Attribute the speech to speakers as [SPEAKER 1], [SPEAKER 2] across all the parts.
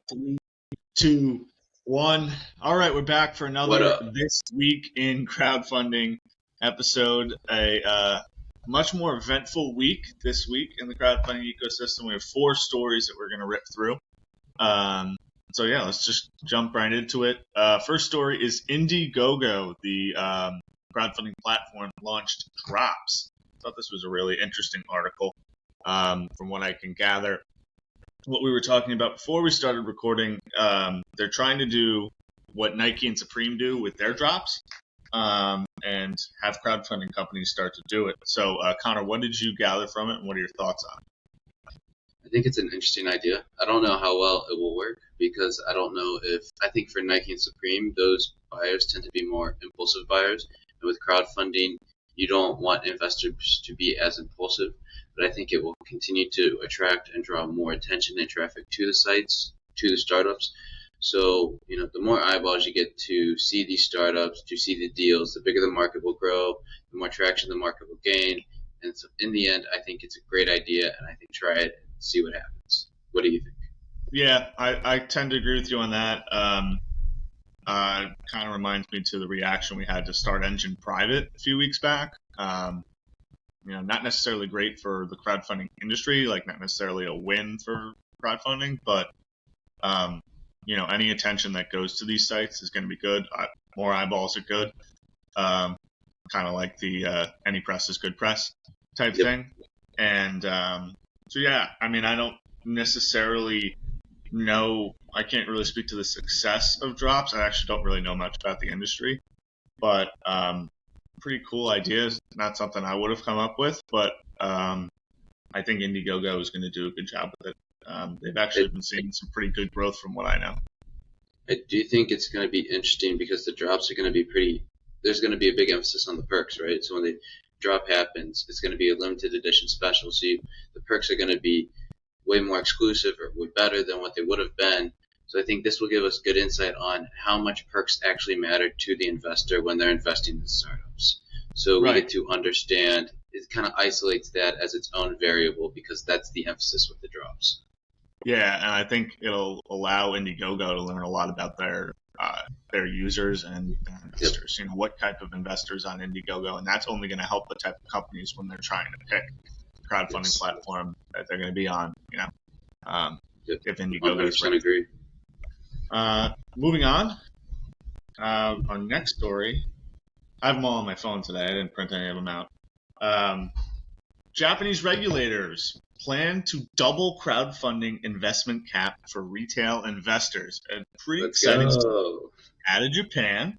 [SPEAKER 1] Three, two, one. All right, we're back for
[SPEAKER 2] What
[SPEAKER 1] another
[SPEAKER 2] up?
[SPEAKER 1] This Week in Crowdfunding episode. A much more eventful week this week in the crowdfunding ecosystem. We have four stories that we're going to rip through. So yeah, let's just jump right into it. First story is Indiegogo, the crowdfunding platform, launched drops. I thought this was a really interesting article. From what I can gather, what we were talking about before we started recording, they're trying to do what Nike and Supreme do with their drops, and have crowdfunding companies start to do it. So, Connor, what did you gather from it, and what are your thoughts on it?
[SPEAKER 2] I think it's an interesting idea. I don't know how well it will work because I think for Nike and Supreme, those buyers tend to be more impulsive buyers. And with crowdfunding, you don't want investors to be as impulsive, but I think it will continue to attract and draw more attention and traffic to the sites, to the startups. So, the more eyeballs you get to see these startups, to see the deals, the bigger the market will grow, the more traction the market will gain. And so in the end, I think it's a great idea, and I think try it and see what happens. What do you think?
[SPEAKER 1] Yeah, I tend to agree with you on that. Kind of reminds me to the reaction we had to Start Engine Private a few weeks back. Not necessarily great for the crowdfunding industry, like not necessarily a win for crowdfunding, but any attention that goes to these sites is going to be good. More eyeballs are good. Kind of like the any press is good press type thing. And so yeah, I don't necessarily know. I can't really speak to the success of drops. I actually don't really know much about the industry, but pretty cool ideas. Not something I would have come up with, but I think Indiegogo is going to do a good job with it. They've actually been seeing some pretty good growth from what I know.
[SPEAKER 2] I do think it's going to be interesting because the drops are going to be there's going to be a big emphasis on the perks, right? So when the drop happens, it's going to be a limited edition special. So the perks are going to be way more exclusive or way better than what they would have been. So I think this will give us good insight on how much perks actually matter to the investor when they're investing in startups. So we get to understand, it kind of isolates that as its own variable because that's the emphasis with the drops.
[SPEAKER 1] Yeah, and I think it'll allow Indiegogo to learn a lot about their users and their investors. What type of investors on Indiegogo, and that's only going to help the type of companies when they're trying to pick the crowdfunding platform that they're going to be on. If Indiegogo is ready.
[SPEAKER 2] Agree.
[SPEAKER 1] Moving on, our next story. I have them all on my phone today. I didn't print any of them out. Japanese regulators plan to double crowdfunding investment cap for retail investors. A pretty exciting story out of Japan.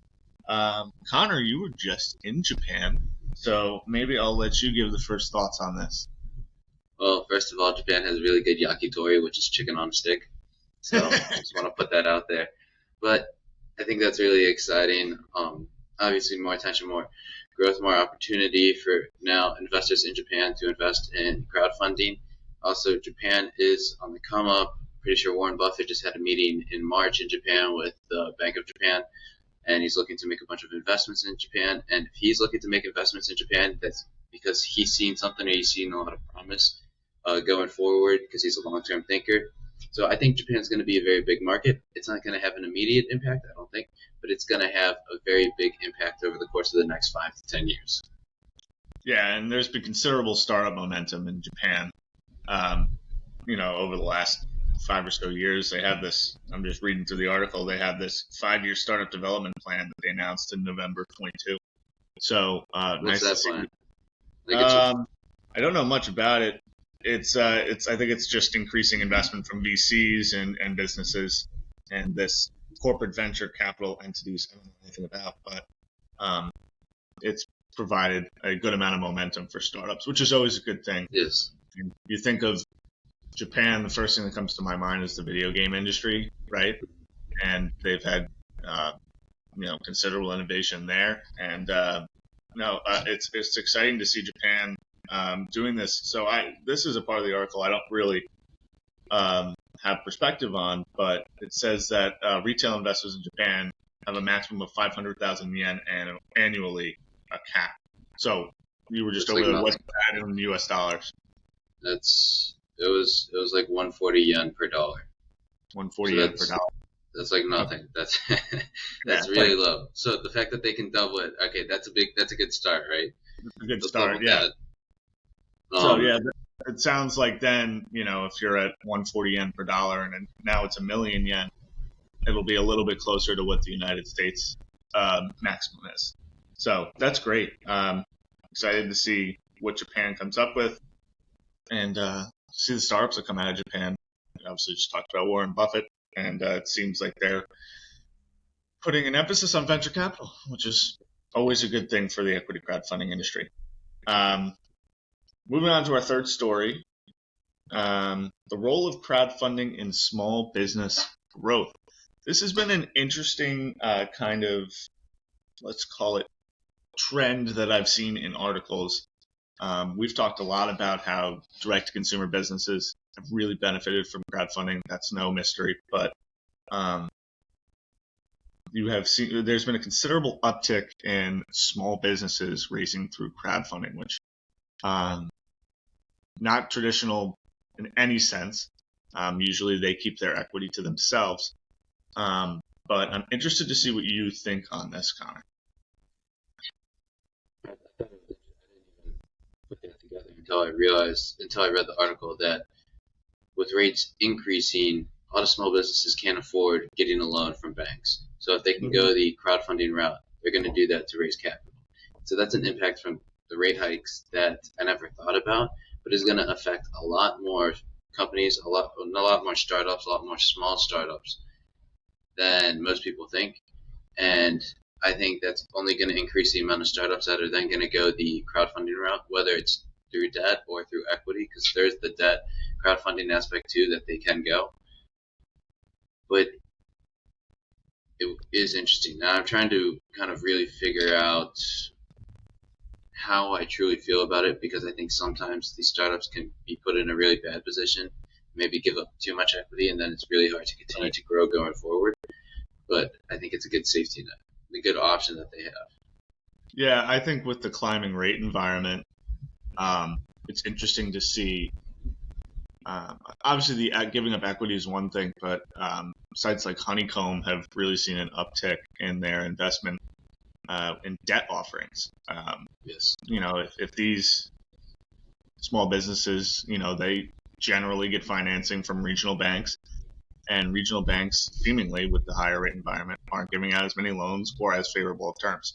[SPEAKER 1] Connor, you were just in Japan, so maybe I'll let you give the first thoughts on this.
[SPEAKER 2] Well, first of all, Japan has really good yakitori, which is chicken on a stick. So I just want to put that out there. But I think that's really exciting. Obviously, more attention, more growth, more opportunity for now investors in Japan to invest in crowdfunding. Also, Japan is on the come up. Pretty sure Warren Buffett just had a meeting in March in Japan with the Bank of Japan, and he's looking to make a bunch of investments in Japan. And if he's looking to make investments in Japan, that's because he's seen something or he's seen a lot of promise going forward because he's a long-term thinker. So I think Japan's going to be a very big market. It's not going to have an immediate impact, I don't think, but it's going to have a very big impact over the course of the next 5 to 10 years.
[SPEAKER 1] Yeah, and there's been considerable startup momentum in Japan. Over the last 5 or so years, they have this. I'm just reading through the article. They have this 5-year startup development plan that they announced in November 22. So
[SPEAKER 2] What's
[SPEAKER 1] nice
[SPEAKER 2] that
[SPEAKER 1] plan? I don't know much about it. It's I think it's just increasing investment from VCs and businesses and this corporate venture capital entities I don't know anything about, but it's provided a good amount of momentum for startups, which is always a good thing.
[SPEAKER 2] Yes.
[SPEAKER 1] You think of Japan, the first thing that comes to my mind is the video game industry, right? And they've had considerable innovation there, and it's exciting to see Japan doing this. So this is a part of the article I don't really have perspective on, but it says that retail investors in Japan have a maximum of 500,000 yen annually, a cap. So you were just over there. What's that in US dollars?
[SPEAKER 2] It was like 140 yen per dollar.
[SPEAKER 1] 140
[SPEAKER 2] So
[SPEAKER 1] yen per dollar.
[SPEAKER 2] that's like
[SPEAKER 1] Okay.
[SPEAKER 2] nothing. That's
[SPEAKER 1] Yeah,
[SPEAKER 2] that's
[SPEAKER 1] it's like
[SPEAKER 2] really low. So the fact that they can double it, okay, that's a good start, right?
[SPEAKER 1] a good
[SPEAKER 2] Let's go
[SPEAKER 1] start.
[SPEAKER 2] with
[SPEAKER 1] Yeah.
[SPEAKER 2] that.
[SPEAKER 1] So
[SPEAKER 2] Um,
[SPEAKER 1] yeah, it sounds like then, if you're at 140 yen per dollar and now it's a million yen, it'll be a little bit closer to what the United States maximum is. So that's great. Excited to see what Japan comes up with and see the startups that come out of Japan. Obviously, just talked about Warren Buffett, and it seems like they're putting an emphasis on venture capital, which is always a good thing for the equity crowdfunding industry. Moving on to our third story, the role of crowdfunding in small business growth. This has been an interesting kind of, let's call it, trend that I've seen in articles. We've talked a lot about how direct-to-consumer businesses have really benefited from crowdfunding. That's no mystery, but you have seen there's been a considerable uptick in small businesses raising through crowdfunding, which not traditional in any sense. Usually they keep their equity to themselves. But I'm interested to see what you think on this, Connor.
[SPEAKER 2] I didn't even put that together until I read the article that with rates increasing, a lot of small businesses can't afford getting a loan from banks. So if they can go the crowdfunding route, they're going to do that to raise capital. So that's an impact from the rate hikes that I never thought about, but is going to affect a lot more companies, a lot more startups, a lot more small startups than most people think. And I think that's only going to increase the amount of startups that are then going to go the crowdfunding route, whether it's through debt or through equity, because there's the debt crowdfunding aspect too that they can go. But it is interesting. Now I'm trying to kind of really figure out how I truly feel about it, because I think sometimes these startups can be put in a really bad position, maybe give up too much equity, and then it's really hard to continue to grow going forward. But I think it's a good safety net, a good option that they have.
[SPEAKER 1] Yeah, I think with the climbing rate environment, it's interesting to see. Obviously, the giving up equity is one thing, but sites like Honeycomb have really seen an uptick in their investment in debt offerings.
[SPEAKER 2] Yes.
[SPEAKER 1] If these small businesses, they generally get financing from regional banks, and regional banks, seemingly with the higher rate environment, aren't giving out as many loans or as favorable of terms.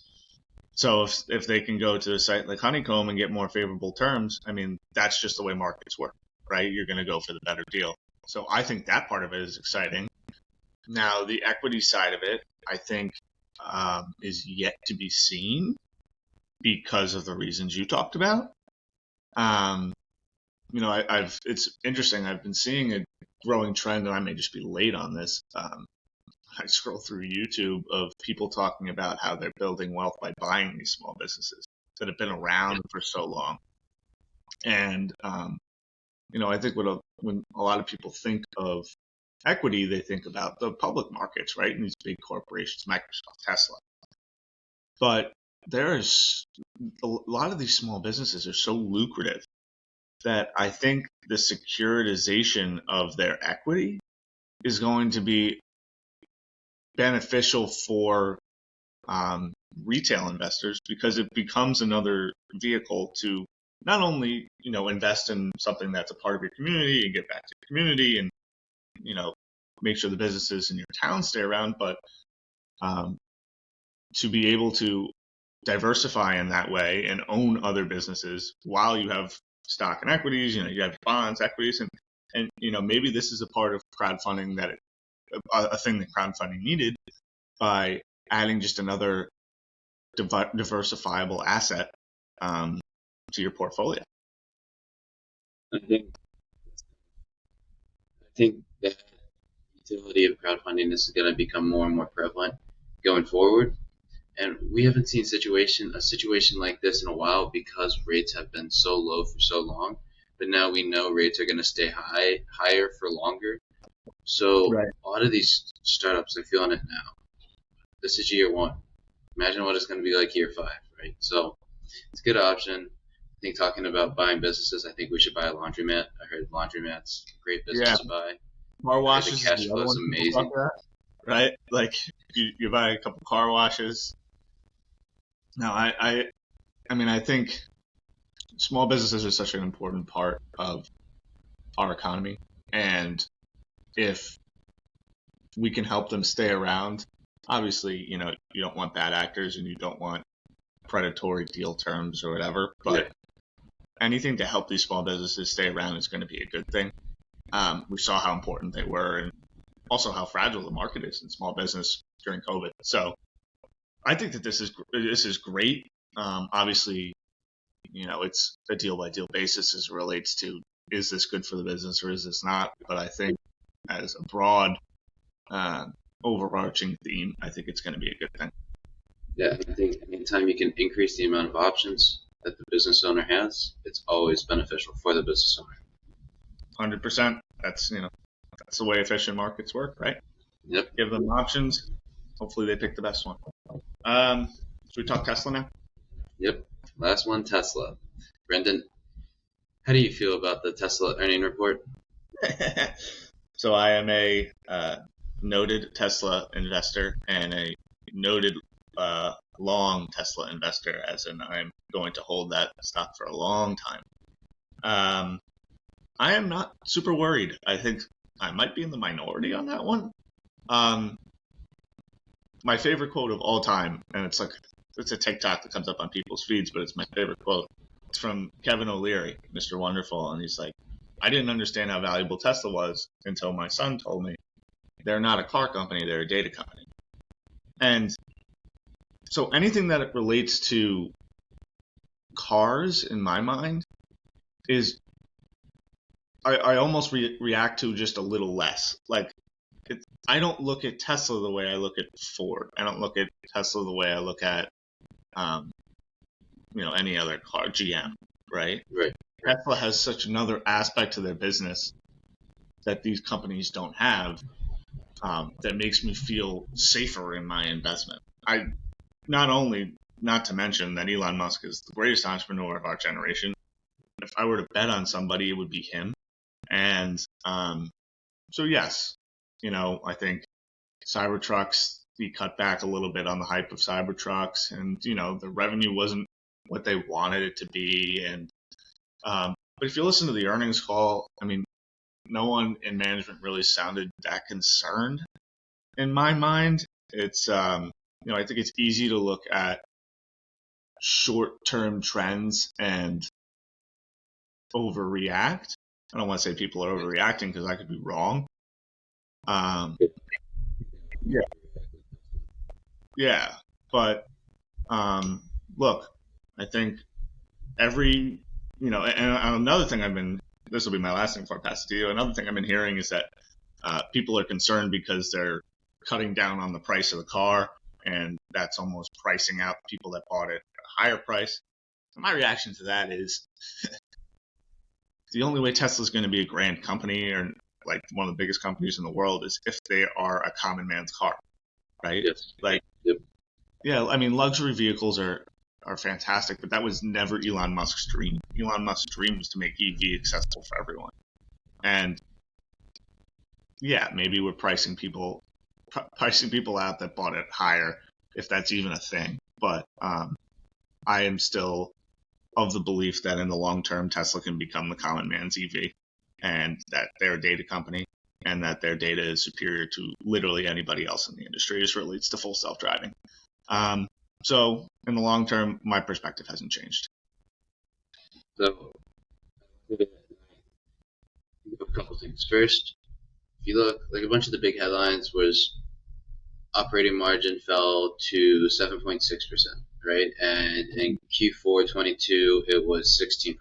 [SPEAKER 1] So if they can go to a site like Honeycomb and get more favorable terms, I mean, that's just the way markets work, right? You're going to go for the better deal. So I think that part of it is exciting. Now, the equity side of it, I think, is yet to be seen because of the reasons you talked about. It's interesting. I've been seeing a growing trend, and I may just be late on this. I scroll through YouTube of people talking about how they're building wealth by buying these small businesses that have been around for so long. And, I think when a lot of people think of equity, they think about the public markets, right? And these big corporations, Microsoft, Tesla. But there's a lot of these small businesses are so lucrative that I think the securitization of their equity is going to be beneficial for retail investors, because it becomes another vehicle to not only invest in something that's a part of your community and give back to your community and make sure the businesses in your town stay around, but to be able to diversify in that way and own other businesses while you have stock and equities. You have bonds, equities, and maybe this is a part of crowdfunding a thing that crowdfunding needed, by adding just another diversifiable asset to your portfolio.
[SPEAKER 2] I think that utility of crowdfunding is going to become more and more prevalent going forward. And we haven't seen a situation like this in a while, because rates have been so low for so long. But now we know rates are going to stay higher for longer. So
[SPEAKER 1] Right.
[SPEAKER 2] a lot of these startups are feeling it now. This is year one. Imagine what it's going to be like year 5, right? So it's a good option. I think talking about buying businesses, I think we should buy a laundromat. I heard laundromat's a great business to buy.
[SPEAKER 1] car
[SPEAKER 2] Right? The
[SPEAKER 1] washes is
[SPEAKER 2] cash
[SPEAKER 1] the
[SPEAKER 2] flow
[SPEAKER 1] other
[SPEAKER 2] is
[SPEAKER 1] one people
[SPEAKER 2] amazing.
[SPEAKER 1] talk about, right? Like you buy a couple car washes. No, I mean, I think small businesses are such an important part of our economy, and if we can help them stay around, obviously, you know, you don't want bad actors and you don't want predatory deal terms or whatever, but anything to help these small businesses stay around is going to be a good thing. We saw how important they were and also how fragile the market is in small business during COVID. So I think that this is great. Obviously, you know, it's a deal by deal basis as it relates to, is this good for the business or is this not? But I think as a broad uh, overarching theme, I think it's going to be a good thing.
[SPEAKER 2] Yeah, I think anytime you can increase the amount of options that the business owner has, it's always beneficial for the business owner.
[SPEAKER 1] 100%. That's, you know, that's the way efficient markets work, right?
[SPEAKER 2] Yep.
[SPEAKER 1] Give them options. Hopefully they pick the best one. Should we talk Tesla now?
[SPEAKER 2] Yep. Last one, Tesla. Brendan, how do you feel about the Tesla earning report?
[SPEAKER 1] So I am a noted Tesla investor and a noted long Tesla investor, as in I'm going to hold that stock for a long time. I am not super worried. I think I might be in the minority on that one. My favorite quote of all time, and it's a TikTok that comes up on people's feeds, but it's my favorite quote. It's from Kevin O'Leary, Mr. Wonderful, and he's like, I didn't understand how valuable Tesla was until my son told me they're not a car company, they're a data company. And so anything that relates to cars, in my mind, is I almost react to just a little less. Like, I don't look at Tesla the way I look at Ford. I don't look at Tesla the way I look at, you know, any other car, GM, right?
[SPEAKER 2] Right.
[SPEAKER 1] Tesla has such another aspect to their business that these companies don't have, that makes me feel safer in my investment. Not to mention that Elon Musk is the greatest entrepreneur of our generation. If I were to bet on somebody, it would be him. And so yes, you know, I think Cybertrucks, he cut back a little bit on the hype of Cybertrucks, and you know, the revenue wasn't what they wanted it to be. And but if you listen to the earnings call, I mean, no one in management really sounded that concerned. In my mind, it's you know, I think it's easy to look at short-term trends and overreact. I don't want to say people are overreacting because I could be wrong. Yeah, but look, I think every, you know, and another thing this will be my last thing before I pass it to you. Another thing I've been hearing is that people are concerned because they're cutting down on the price of the car, and that's almost pricing out people that bought it at a higher price. So my reaction to that is the only way Tesla's going to be a grand company or like one of the biggest companies in the world is if they are a common man's car, right?
[SPEAKER 2] Yes.
[SPEAKER 1] Like,
[SPEAKER 2] Yep.
[SPEAKER 1] yeah, I mean, luxury vehicles are fantastic, but that was never Elon Musk's dream. Elon Musk's dream was to make EV accessible for everyone. And yeah, maybe we're pricing people out that bought it higher, if that's even a thing. But I am still of the belief that in the long term, Tesla can become the common man's EV, and that they're a data company, and that their data is superior to literally anybody else in the industry as it relates to full self-driving. So in the long term, my perspective hasn't changed.
[SPEAKER 2] So, a couple things. First, if you look, like a bunch of the big headlines was operating margin fell to 7.6%, right? And in Q4 22, it was 16%.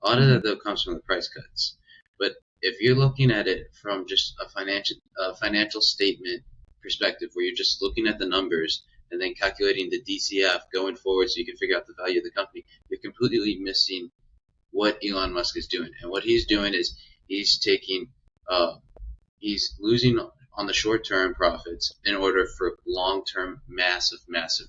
[SPEAKER 2] A lot of that though comes from the price cuts. But if you're looking at it from just a financial statement perspective, where you're just looking at the numbers and then calculating the DCF going forward so you can figure out the value of the company, you're completely missing what Elon Musk is doing. And what he's doing is he's losing on the short-term profits in order for long-term massive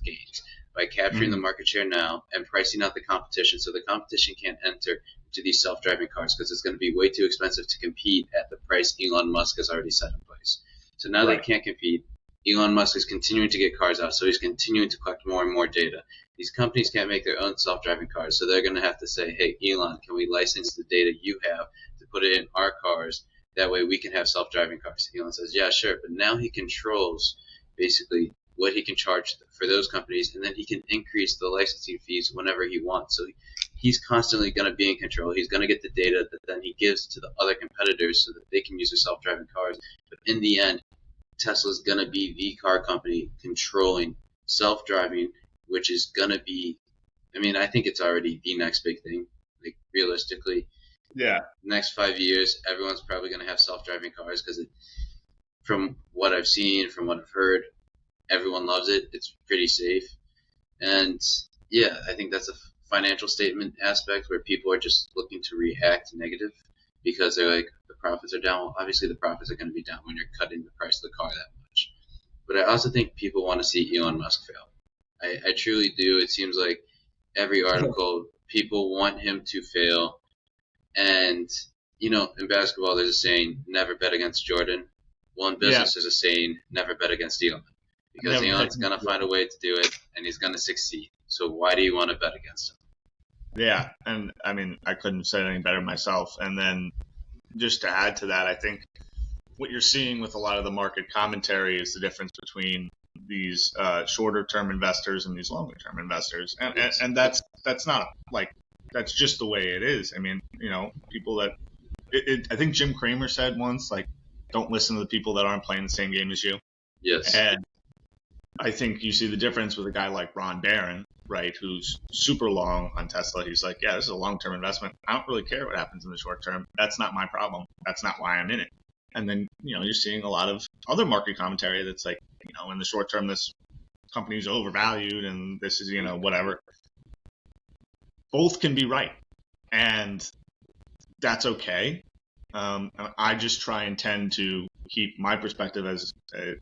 [SPEAKER 2] gains by capturing the market share now and pricing out the competition so the competition can't enter to these self-driving cars because it's going to be way too expensive to compete at the price Elon Musk has already set in place. So now they can't compete. Elon Musk is continuing to get cars out, so he's continuing to collect more and more data. These companies can't make their own self-driving cars, so they're going to have to say, hey, Elon, can we license the data you have to put it in our cars? That way we can have self-driving cars. Elon says, yeah, sure. But now he controls basically what he can charge for those companies, and then he can increase the licensing fees whenever he wants. So he's constantly going to be in control. He's going to get the data that then he gives to the other competitors so that they can use their self-driving cars. But in the end, Tesla's going to be the car company controlling self-driving, which is going to be, I mean, I think it's already the next big thing, like realistically.
[SPEAKER 1] Yeah.
[SPEAKER 2] Next 5 years, everyone's probably going to have self-driving cars because from what I've seen, from what I've heard, everyone loves it. It's pretty safe. And yeah, I think that's a financial statement aspect where people are just looking to react negative because they're like, the profits are down. Well, obviously the profits are going to be down when you're cutting the price of the car that much. But I also think people want to see Elon Musk fail. I truly do. It seems like every article, people want him to fail. And, you know, in basketball, there's a saying, never bet against Jordan. Well, in business, there's a saying, never bet against Elon. Because Elon's going to find a way to do it, and he's going to succeed. So why do you want to bet against him?
[SPEAKER 1] Yeah, and I mean, I couldn't have said anything better myself. And then just to add to that, I think what you're seeing with a lot of the market commentary is the difference between these shorter-term investors and these longer-term investors. And that's not like, that's just the way it is. I mean, you know, people that I think Jim Cramer said once, like, don't listen to the people that aren't playing the same game as you.
[SPEAKER 2] Yes.
[SPEAKER 1] And I think you see the difference with a guy like Ron Barron, right, who's super long on Tesla. He's like, yeah, this is a long-term investment. I don't really care what happens in the short term. That's not my problem. That's not why I'm in it. And then, you know, you're seeing a lot of other market commentary that's like, you know, in the short term, this company's overvalued and this is, you know, whatever. Both can be right. And that's okay. I just try and tend to keep my perspective as a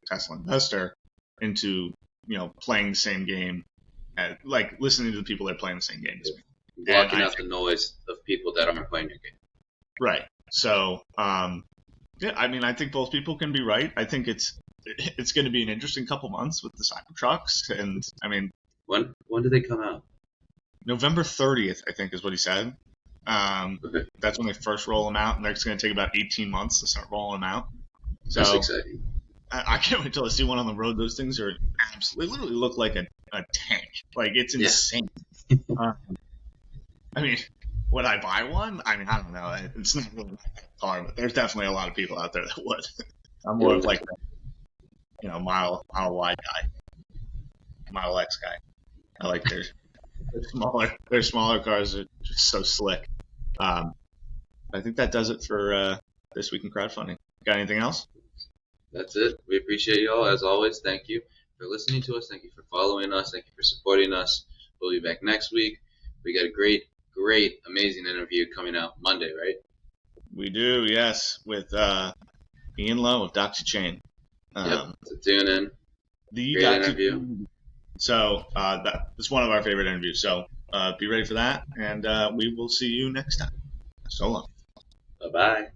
[SPEAKER 1] Tesla investor into, you know, playing the same game, and like listening to the people that are playing the same game as me.
[SPEAKER 2] Blocking out the noise of people that aren't playing your game.
[SPEAKER 1] Right. So, yeah, I mean, I think both people can be right. I think it's going to be an interesting couple months with the Cybertrucks, and I mean,
[SPEAKER 2] when do they come out?
[SPEAKER 1] November 30th, I think, is what he said.
[SPEAKER 2] Okay.
[SPEAKER 1] That's when they first roll them out, and it's going to take about 18 months to start rolling them out. So,
[SPEAKER 2] that's exciting.
[SPEAKER 1] I can't wait till I see one on the road. Those things are absolutely, literally look like a tank. Like, it's insane. Yeah. I mean, would I buy one? I mean, I don't know. It's not really my car, but there's definitely a lot of people out there that would. I'm more of like a, you know, mile wide guy, Model X guy. I like their smaller cars are just so slick. I think that does it for this week in crowdfunding. Got anything else?
[SPEAKER 2] That's it. We appreciate you all. As always, thank you for listening to us. Thank you for following us. Thank you for supporting us. We'll be back next week. We got a great, amazing interview coming out Monday, right?
[SPEAKER 1] We do, yes, with Ian Lowe of Doxy Chain.
[SPEAKER 2] So tune in.
[SPEAKER 1] The
[SPEAKER 2] great interview.
[SPEAKER 1] So that's one of our favorite interviews. So be ready for that, and we will see you next time. So long.
[SPEAKER 2] Bye-bye.